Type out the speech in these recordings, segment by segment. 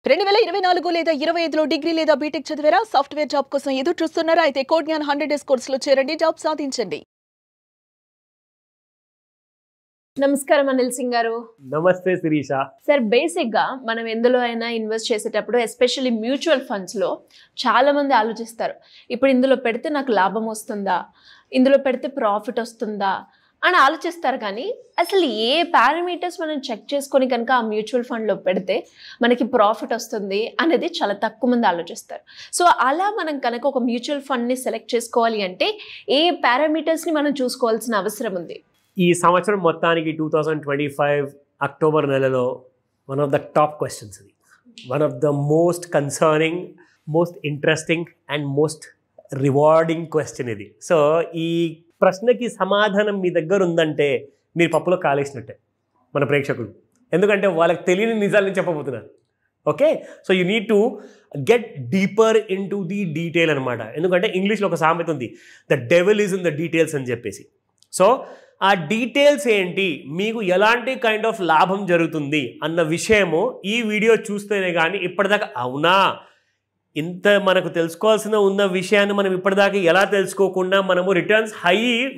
2024 లేదా 25లో డిగ్రీ లేదా బీటెక్ చదివారా? సాఫ్ట్‌వేర్ జాబ్ కోసం ఎదురు చూస్తున్నారా? అయితే కోడ్ జ్ఞాన్ 100 డేస్ కోర్సులో చేరండి, జాబ్ సాధించండి. నమస్కారం అనిల్ సింగ్ గారు. నమస్తే శిరీష. సార్, బేసిక్ గా మనం ఎందులో అయినా ఇన్వెస్ట్ చేసేటప్పుడు ఎస్పెషల్లీ మ్యూచువల్ ఫండ్స్ లో చాలా మంది ఆలోచిస్తారు, ఇప్పుడు ఇందులో పెడితే నాకు లాభం వస్తుందా, ఇందులో పెడితే ప్రాఫిట్ వస్తుందా అని ఆలోచిస్తారు. కానీ అసలు ఏ పారామీటర్స్ మనం చెక్ చేసుకొని కనుక ఆ మ్యూచువల్ ఫండ్లో పెడితే మనకి ప్రాఫిట్ వస్తుంది అనేది చాలా తక్కువ మంది ఆలోచిస్తారు. సో అలా మనం కనుక ఒక మ్యూచువల్ ఫండ్ని సెలెక్ట్ చేసుకోవాలి అంటే ఏ పారామీటర్స్ని మనం చూసుకోవాల్సిన అవసరం ఉంది? ఈ సంవత్సరం మొత్తానికి 2025 అక్టోబర్ నెలలో one of the top questions ఇది. One of the most concerning, most interesting and most rewarding question ఇది. సో ఈ ప్రశ్నకి సమాధానం మీ దగ్గర ఉందంటే మీరు పప్పులో కాలేసినట్టే మన ప్రేక్షకులు, ఎందుకంటే వాళ్ళకి తెలియని నిజాలని చెప్పబోతున్నారు. Okay, so you need to get deeper into the detail అనమాట. ఎందుకంటే ఇంగ్లీష్లో ఒక సామెత ఉంది, the devil is in the details అని చెప్పేసి. సో ఆ డీటెయిల్స్ ఏంటి, మీకు ఎలాంటి కైండ్ ఆఫ్ లాభం జరుగుతుంది అన్న విషయము ఈ వీడియో చూస్తేనే కానీ ఇప్పటిదాకా అవునా ఇంత మనకు తెలుసుకోవాల్సిన ఉన్న విషయాన్ని మనం ఇప్పటిదాకా ఎలా తెలుసుకోకుండా మనము రిటర్న్స్ హై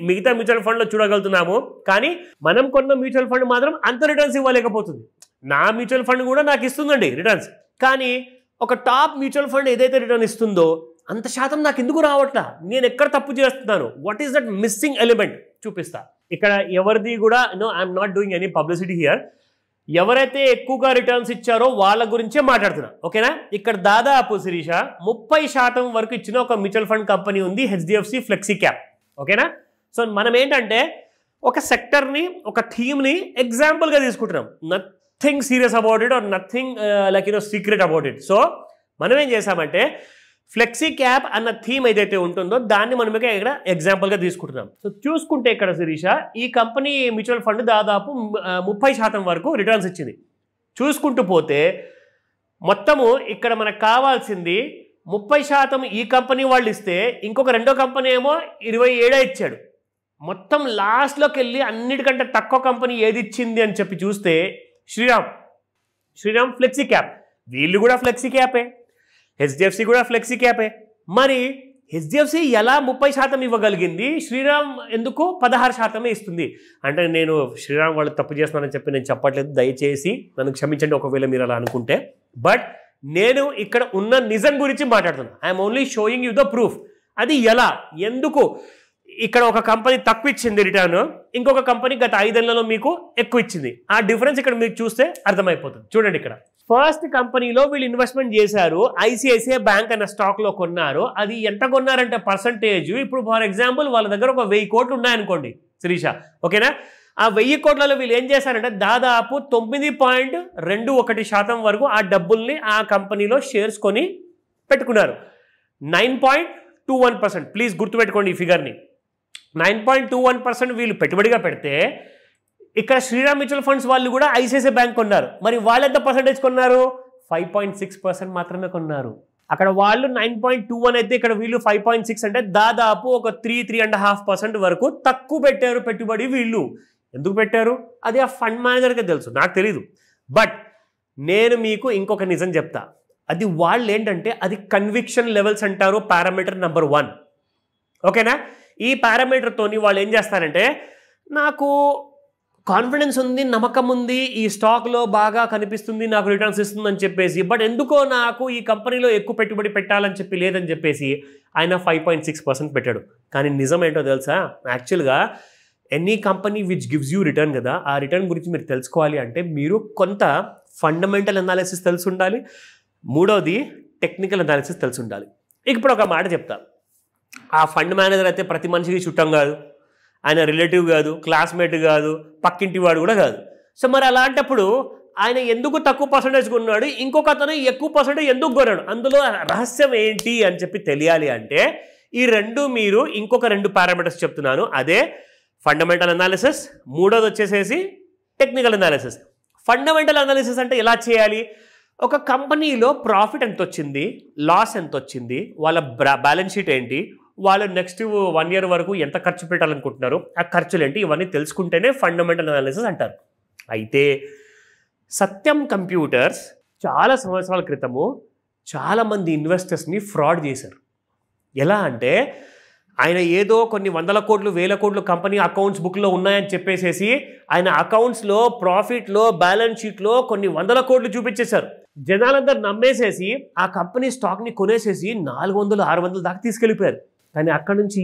మిగతా మ్యూచువల్ ఫండ్లో చూడగలుగుతున్నాము, కానీ మనం కొన్న మ్యూచువల్ ఫండ్ మాత్రం అంత రిటర్న్స్ ఇవ్వలేకపోతుంది. నా మ్యూచువల్ ఫండ్ కూడా నాకు ఇస్తుందండి రిటర్న్స్, కానీ ఒక టాప్ మ్యూచువల్ ఫండ్ ఏదైతే రిటర్న్ ఇస్తుందో అంత శాతం నాకు ఎందుకు రావట్లా, నేను ఎక్కడ తప్పు చేస్తున్నాను, what is that missing element చూపిస్తా. ఇక్కడ ఎవరిది కూడా I'm not doing any publicity here. ఎవరైతే ఎక్కువగా రిటర్న్స్ ఇచ్చారో వాళ్ళ గురించే మాట్లాడుతున్నా, ఓకేనా. ఇక్కడ దాదాపు శిరీష 30% వరకు ఇచ్చిన ఒక మ్యూచువల్ ఫండ్ కంపెనీ ఉంది, హెచ్డిఎఫ్సి ఫ్లెక్సీ క్యాప్, ఓకేనా. సో మనం ఏంటంటే ఒక సెక్టర్ని, ఒక థీమ్ని ఎగ్జాంపుల్గా తీసుకుంటున్నాం, nothing serious about it or nothing like secret about it. So మనం ఏం చేసామంటే ఫ్లెక్సీ క్యాప్ అన్న థీమ్ ఏదైతే ఉంటుందో దాన్ని మనం ఇక్కడ ఎగ్జాంపుల్గా తీసుకుంటున్నాం. సో చూసుకుంటే ఇక్కడ శిరీష ఈ కంపెనీ మ్యూచువల్ ఫండ్ దాదాపు 30% వరకు రిటర్న్స్ ఇచ్చింది. చూసుకుంటూ పోతే మొత్తము ఇక్కడ మనకు కావాల్సింది 30% ఈ కంపెనీ వాళ్ళు ఇస్తే ఇంకొక రెండో కంపెనీ ఏమో 27 ఇచ్చాడు. మొత్తం లాస్ట్లోకి వెళ్ళి అన్నిటికంటే తక్కువ కంపెనీ ఏది ఇచ్చింది అని చెప్పి చూస్తే శ్రీరామ్ ఫ్లెక్సీ క్యాప్. వీళ్ళు కూడా ఫ్లెక్సీ క్యాపే, హెచ్డిఎఫ్సి కూడా ఫ్లెక్సీ క్యాపే. మరి హెచ్డిఎఫ్సి ఎలా 30% ఇవ్వగలిగింది, శ్రీరామ్ ఎందుకు 16% ఇస్తుంది? అంటే నేను శ్రీరామ్ వాళ్ళు తప్పు చేస్తున్నానని చెప్పి నేను చెప్పట్లేదు, దయచేసి నన్ను క్షమించండి ఒకవేళ మీరు అలా అనుకుంటే. బట్ నేను ఇక్కడ ఉన్న నిజం గురించి మాట్లాడుతున్నాను. I'm only showing you the proof. అది ఎలా, ఎందుకు ఇక్కడ ఒక కంపెనీ తక్కువ ఇచ్చింది రిటర్న్, ఇంకొక కంపెనీ గత 5 ఏళ్లలో మీకు ఎక్కువ ఇచ్చింది. ఆ డిఫరెన్స్ ఇక్కడ మీరు చూస్తే అర్థమైపోతుంది. చూడండి, ఇక్కడ ఫస్ట్ కంపెనీలో వీళ్ళు ఇన్వెస్ట్మెంట్ చేశారు, ఐసిఐసిఐ బ్యాంక్ అన్న స్టాక్లో కొన్నారు. అది ఎంత కొన్నారంటే పర్సంటేజ్, ఇప్పుడు ఫర్ ఎగ్జాంపుల్ వాళ్ళ దగ్గర ఒక 1000 కోట్లు ఉన్నాయనుకోండి శిరీష, ఓకేనా. ఆ 1000 కోట్లలో వీళ్ళు ఏం చేశారంటే దాదాపు 9.21% వరకు ఆ డబ్బుల్ని ఆ కంపెనీలో షేర్స్ కొని పెట్టుకున్నారు. 9.21%, ప్లీజ్ గుర్తుపెట్టుకోండి ఈ ఫిగర్ని. 9.21% వీళ్ళు పెట్టుబడిగా పెడితే ఇక్కడ శ్రీరామ్ మ్యూచువల్ ఫండ్స్ వాళ్ళు కూడా ఐసిఐసిఐ బ్యాంక్ కొన్నారు. మరి వాళ్ళు ఎంత పర్సెంటేజ్ కొన్నారు? 5.6% మాత్రమే కొన్నారు. అక్కడ వాళ్ళు 9.21 అయితే ఇక్కడ వీళ్ళు 5.6 అంటే దాదాపు ఒక 3.5% వరకు తక్కువ పెట్టారు పెట్టుబడి. వీళ్ళు ఎందుకు పెట్టారు అది ఆ ఫండ్ మేనేజర్కే తెలుసు, నాకు తెలీదు. బట్ నేను మీకు ఇంకొక నిజం చెప్తా, అది వాళ్ళు ఏంటంటే అది కన్విక్షన్ లెవెల్స్ అంటారు, పారామీటర్ నెంబర్ 1, ఓకేనా. ఈ పారామీటర్తోని వాళ్ళు ఏం చేస్తారంటే నాకు కాన్ఫిడెన్స్ ఉంది, నమ్మకం ఉంది, ఈ స్టాక్లో బాగా కనిపిస్తుంది, నాకు రిటర్న్స్ ఇస్తుందని చెప్పేసి, బట్ ఎందుకో నాకు ఈ కంపెనీలో ఎక్కువ పెట్టుబడి పెట్టాలని చెప్పి లేదని చెప్పేసి ఆయన 5.6% పెట్టాడు. కానీ నిజం ఏంటో తెలుసా, యాక్చువల్గా any company which gives you return కదా, ఆ రిటర్న్ గురించి మీరు తెలుసుకోవాలి అంటే మీరు కొంత ఫండమెంటల్ అనాలిసిస్ తెలిసి ఉండాలి, మూడోది టెక్నికల్ అనాలిసిస్ తెలిసి ఉండాలి. ఇప్పుడు ఒక మాట చెప్తా, ఆ ఫండ్ మేనేజర్ అయితే ప్రతి మనిషికి చుట్టం కాదు, ఆయన రిలేటివ్ కాదు, క్లాస్మేట్ కాదు, పక్కింటి వాడు కూడా కాదు. సో మరి అలాంటప్పుడు ఆయన ఎందుకు తక్కువ పర్సంటేజ్ కొన్నాడు, ఇంకొక అతను ఎక్కువ పర్సంటేజ్ ఎందుకు కొన్నాడు, అందులో రహస్యం ఏంటి అని చెప్పి తెలియాలి అంటే ఈ రెండు మీరు ఇంకొక 2 పారామీటర్స్ చెప్తున్నాను, అదే ఫండమెంటల్ అనాలిసిస్, మూడోది వచ్చేసేసి టెక్నికల్ అనాలిసిస్. ఫండమెంటల్ అనాలిసిస్ అంటే ఎలా చేయాలి, ఒక కంపెనీలో ప్రాఫిట్ ఎంత వచ్చింది, లాస్ ఎంత వచ్చింది, వాళ్ళ బ్యాలెన్స్ షీట్ ఏంటి, వాళ్ళు నెక్స్ట్ 1 year వరకు ఎంత ఖర్చు పెట్టాలనుకుంటున్నారు, ఆ ఖర్చులు ఏంటి, ఇవన్నీ తెలుసుకుంటేనే ఫండమెంటల్ అనాలిసిస్ అంటారు. అయితే సత్యం కంప్యూటర్స్ చాలా సంవత్సరాల క్రితము చాలామంది ఇన్వెస్టర్స్ని ఫ్రాడ్ చేశారు. ఎలా అంటే ఆయన ఏదో కొన్ని 100 కోట్లు 1000 కోట్లు కంపెనీ అకౌంట్స్ బుక్లో ఉన్నాయని చెప్పేసేసి ఆయన అకౌంట్స్లో ప్రాఫిట్లో బ్యాలెన్స్ షీట్లో కొన్ని 100 కోట్లు చూపించేశారు. జనాలందరూ నమ్మేసేసి ఆ కంపెనీ స్టాక్ని కొనేసేసి 400-600 దాకా తీసుకెళ్ళిపోయారు. కానీ అక్కడ నుంచి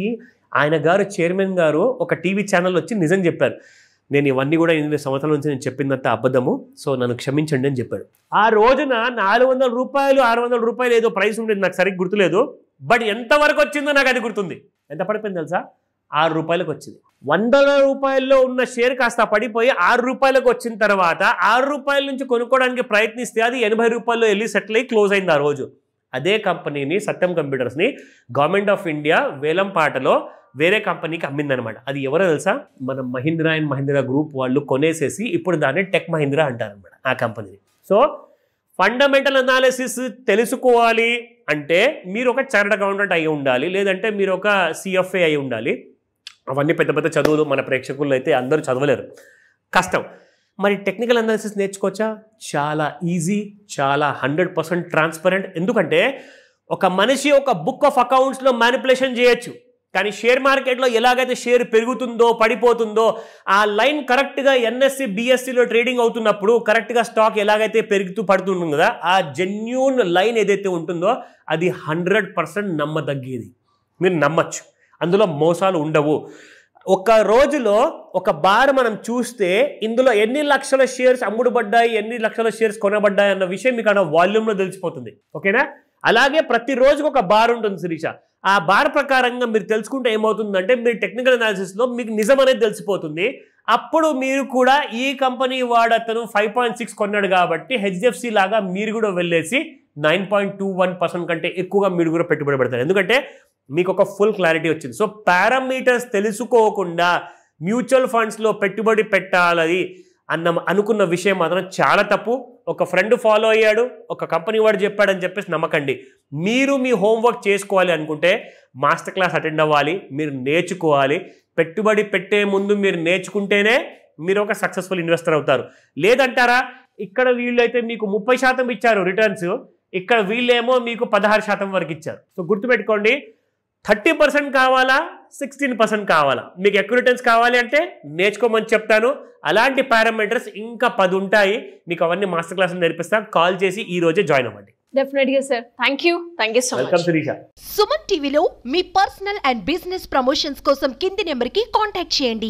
ఆయన గారు చైర్మన్ గారు ఒక టీవీ ఛానల్ వచ్చి నిజం చెప్పారు. నేను ఇవన్నీ కూడా 8 సంవత్సరాల నుంచి నేను చెప్పిందంత అబద్ధము, సో నన్ను క్షమించండి అని చెప్పాడు. ఆ రోజున 400 రూపాయలు 600 రూపాయలు ఏదో ప్రైస్ ఉండేది, నాకు సరిగ్గా గుర్తులేదు. బట్ ఎంతవరకు వచ్చిందో నాకు అది గుర్తుంది. ఎంత పడిపోయింది తెలుసా? 6 రూపాయలకు వచ్చింది. 100 రూపాయల్లో ఉన్న షేర్ కాస్త పడిపోయి 6 రూపాయలకు వచ్చిన తర్వాత 6 రూపాయల నుంచి కొనుక్కోవడానికి ప్రయత్నిస్తే అది 80 రూపాయల్లో వెళ్ళి సెటిల్ అయ్యి క్లోజ్ అయింది ఆ రోజు. అదే కంపెనీని సత్యం కంప్యూటర్స్ని గవర్నమెంట్ ఆఫ్ ఇండియా వేలంపాటలో వేరే కంపెనీకి అమ్మిందనమాట. అది ఎవరో తెలుసా? మన మహీంద్రా అండ్ మహీంద్రా గ్రూప్ వాళ్ళు కొనేసేసి ఇప్పుడు దాన్ని టెక్ మహీంద్రా అంటారనమాట ఆ కంపెనీని. సో ఫండమెంటల్ అనాలిసిస్ తెలుసుకోవాలి అంటే మీరు ఒక చార్టర్డ్ అకౌంటెంట్ అయి ఉండాలి, లేదంటే మీరు ఒక సిఎఫ్ఏ అయి ఉండాలి. అవన్నీ పెద్ద పెద్ద చదువులు మన ప్రేక్షకుల్లో అయితే అందరూ చదవలేరు, కష్టం. మరి టెక్నికల్ అనాలిసిస్ నేర్చుకోవచ్చా? చాలా ఈజీ, చాలా 100% ట్రాన్స్పరెంట్. ఎందుకంటే ఒక మనిషి ఒక బుక్ ఆఫ్ అకౌంట్స్లో మ్యానిపులేషన్ చేయొచ్చు, కానీ షేర్ మార్కెట్లో ఎలాగైతే షేర్ పెరుగుతుందో పడిపోతుందో ఆ లైన్ కరెక్ట్గా ఎన్ఎస్సి బిఎస్సిలో ట్రేడింగ్ అవుతున్నప్పుడు కరెక్ట్గా స్టాక్ ఎలాగైతే పెరుగుతూ పడుతుంది కదా, ఆ జెన్యూన్ లైన్ ఏదైతే ఉంటుందో అది 100% నమ్మదగ్గేది. మీరు నమ్మచ్చు, అందులో మోసాలు ఉండవు. ఒక రోజులో ఒక బార్ మనం చూస్తే ఇందులో ఎన్ని లక్షల షేర్స్ అమ్ముడుబడ్డాయి, ఎన్ని లక్షల షేర్స్ కొనబడ్డాయి అన్న విషయం మీకు ఆ వాల్యూమ్లో తెలిసిపోతుంది. ఓకేనా? అలాగే ప్రతిరోజుకు ఒక బార్ ఉంటుంది శిరీష. ఆ బార్ ప్రకారంగా మీరు తెలుసుకుంటే ఏమవుతుందంటే మీరు టెక్నికల్ అనాలిసిస్లో మీకు నిజం అనేది తెలిసిపోతుంది. అప్పుడు మీరు కూడా ఈ కంపెనీ వాడతను 5.6 కొన్నాడు కాబట్టి హెచ్డిఎఫ్సి లాగా మీరు కూడా వెళ్ళేసి 9.21% కంటే ఎక్కువగా మీరు కూడా పెట్టుబడి పెడతారు. ఎందుకంటే మీకు ఒక ఫుల్ క్లారిటీ వచ్చింది. సో పారామీటర్స్ తెలుసుకోకుండా మ్యూచువల్ ఫండ్స్లో పెట్టుబడి పెట్టాలి అనుకున్న విషయం మాత్రం చాలా తప్పు. ఒక ఫ్రెండ్ ఫాలో అయ్యాడు, ఒక కంపెనీ వాడు చెప్పాడని చెప్పేసి నమ్మకండి. మీరు మీ హోంవర్క్ చేసుకోవాలి అనుకుంటే మాస్టర్ క్లాస్ అటెండ్ అవ్వాలి, మీరు నేర్చుకోవాలి. పెట్టుబడి పెట్టే ముందు మీరు నేర్చుకుంటేనే మీరు ఒక సక్సెస్ఫుల్ ఇన్వెస్టర్ అవుతారు. లేదంటారా? ఇక్కడ వీళ్ళైతే మీకు 30% ఇచ్చారు రిటర్న్స్, ఇక్కడ వీళ్ళేమో మీకు 16% వరకు ఇచ్చారు. సో గుర్తుపెట్టుకోండి, 30% కావాలా 16% కావాలా? మీకు ఎక్కువ రిటర్న్స్ కావాలి అంటే నేర్చుకోమని చెప్తాను. అలాంటి పారామీటర్స్ ఇంకా 10 ఉంటాయి. మీకు అవన్నీ మాస్టర్ క్లాస్ నేర్పిస్తాను. కాల్ చేసి ఈ రోజే జాయిన్ అవ్వండి. డెఫినెట్గా sir. Thank you so much. Welcome Shirisha. Suman టీవీలో మీ పర్సనల్ అండ్ బిజినెస్ ప్రమోషన్స్ కోసం కింది నెంబర్కి కాంటాక్ట్ చేయండి.